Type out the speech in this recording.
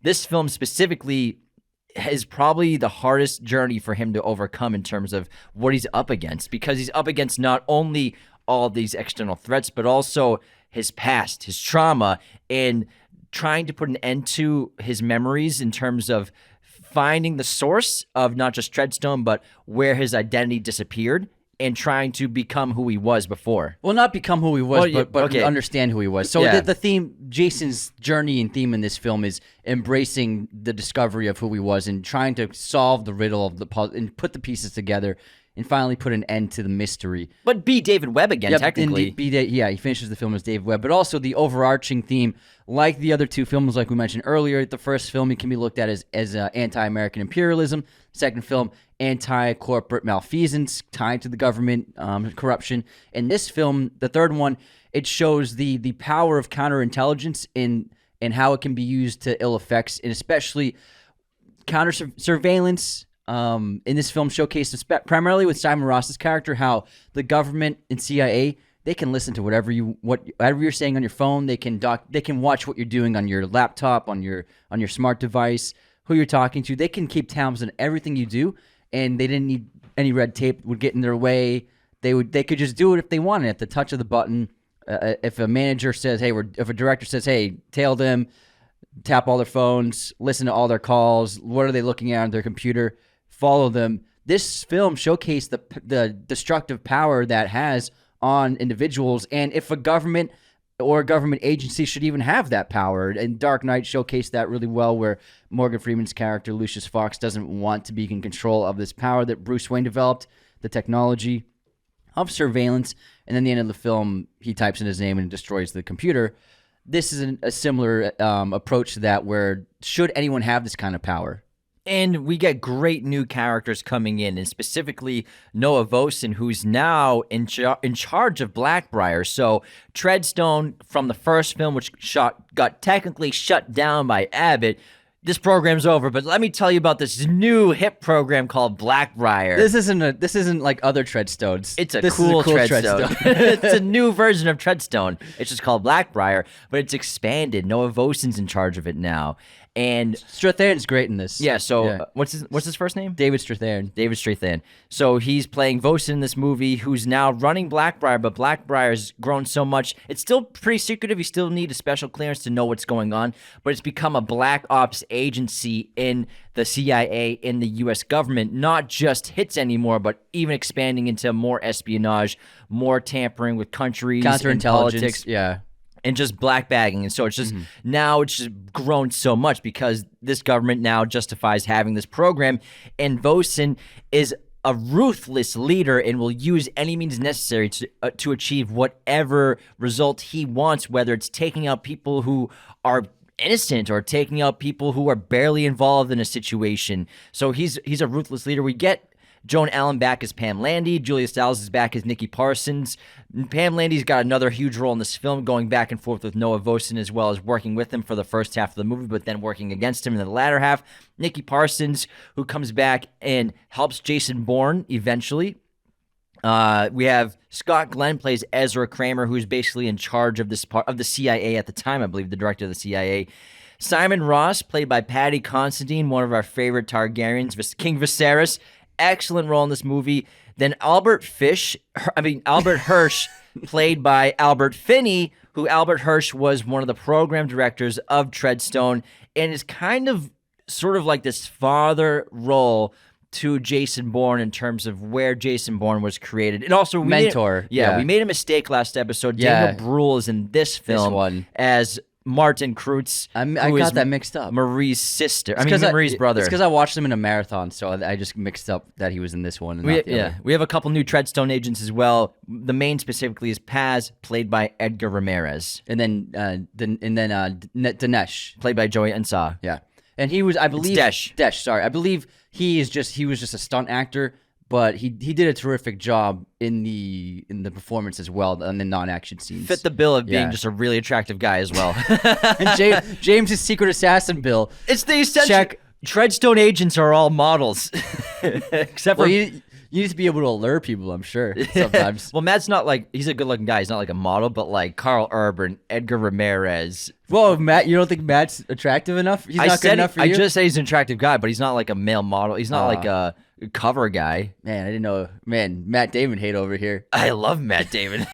this film specifically is probably the hardest journey for him to overcome in terms of what he's up against, because he's up against not only all these external threats, but also his past, his trauma, and trying to put an end to his memories in terms of finding the source of not just Treadstone, but where his identity disappeared, and trying to become who he was before. Well, not become who he was, but okay. understand who he was. So Yeah. the theme, Jason's journey and theme in this film is embracing the discovery of who he was and trying to solve the riddle of the puzzle and put the pieces together and finally put an end to the mystery. But be David Webb again, technically. He finishes the film as Dave Webb, but also the overarching theme, like the other two films, like we mentioned earlier. The first film, it can be looked at as anti-American imperialism. Second film, anti-corporate malfeasance tied to the government corruption. In this film, the third one, it shows the power of counterintelligence and how it can be used to ill effects, and especially counter-surveillance. In this film showcased primarily with Simon Ross's character, how the government and CIA, they can listen to whatever you're saying on your phone. They can watch what you're doing on your laptop, on your smart device, who you're talking to. They can keep tabs on everything you do, and they didn't need any red tape would get in their way. They could just do it if they wanted at the touch of the button. If a manager says, hey, if a director says, hey, tail them, tap all their phones, listen to all their calls. What are they looking at on their computer? Follow them. This film showcased the destructive power that has on individuals, and if a government or a government agency should even have that power. And Dark Knight showcased that really well, where Morgan Freeman's character, Lucius Fox, doesn't want to be in control of this power that Bruce Wayne developed, the technology of surveillance. And then at the end of the film, he types in his name and destroys the computer. This is a similar approach to that, where should anyone have this kind of power? And we get great new characters coming in, and specifically Noah Vosen, who's now in charge of Blackbriar. So Treadstone from the first film, which got technically shut down by Abbott, this program's over. But let me tell you about this new hip program called Blackbriar. This isn't like other Treadstones. It's a cool Treadstone. It's a new version of Treadstone. It's just called Blackbriar, but it's expanded. Noah Vosen's in charge of it now. And Strathairn's great in this. Yeah, so what's his first name? David Strathairn. David Strathairn. So he's playing Vosen in this movie, who's now running Blackbriar, but Blackbriar's grown so much. It's still pretty secretive. You still need a special clearance to know what's going on, but it's become a black ops agency in the CIA, in the U.S. government, not just hits anymore, but even expanding into more espionage, more tampering with countries, counterintelligence, politics. yeah. And just black bagging. And so it's just now it's just grown so much because this government now justifies having this program. And Vosen is a ruthless leader and will use any means necessary to achieve whatever result he wants, whether it's taking out people who are innocent or taking out people who are barely involved in a situation. So he's a ruthless leader. We get Joan Allen back as Pam Landy. Julia Stiles is back as Nikki Parsons. And Pam Landy's got another huge role in this film, going back and forth with Noah Vosen, as well as working with him for the first half of the movie, but then working against him in the latter half. Nikki Parsons, who comes back and helps Jason Bourne eventually. We have Scott Glenn plays Ezra Kramer, who's basically in charge of this part of the CIA at the time, I believe, the director of the CIA. Simon Ross, played by Paddy Considine, one of our favorite Targaryens, King Viserys. Excellent role in this movie. Then Albert Hirsch, played by Albert Finney, who Albert Hirsch was one of the program directors of Treadstone, and is kind of sort of like this father role to Jason Bourne in terms of where Jason Bourne was created. And also mentor. We made a mistake last episode. Daniel Bruhl is in this film as Martin Kreutz. I got that mixed up. Marie's sister. Marie's brother. It's because I watched him in a marathon, so I just mixed up that he was in this one. And we have a couple new Treadstone agents as well. The main specifically is Paz, played by Edgar Ramirez, and then Dinesh, played by Joey Ansah. Yeah, and he was, I believe, Desh. Sorry, I believe he was just a stunt actor. But he did a terrific job in the performance as well, in the non-action scenes. Fit the bill of being just a really attractive guy as well. And James' secret assassin bill. It's the essential. Treadstone agents are all models, except for You need to be able to allure people, I'm sure, sometimes. Well, Matt's not like, he's a good-looking guy. He's not like a model, but like Carl Urban, Edgar Ramirez. Whoa, Matt, you don't think Matt's attractive enough? He's not good enough for you? I just say he's an attractive guy, but he's not like a male model. He's not like a cover guy. Man, I didn't know. Man, Matt Damon hate over here. I love Matt Damon.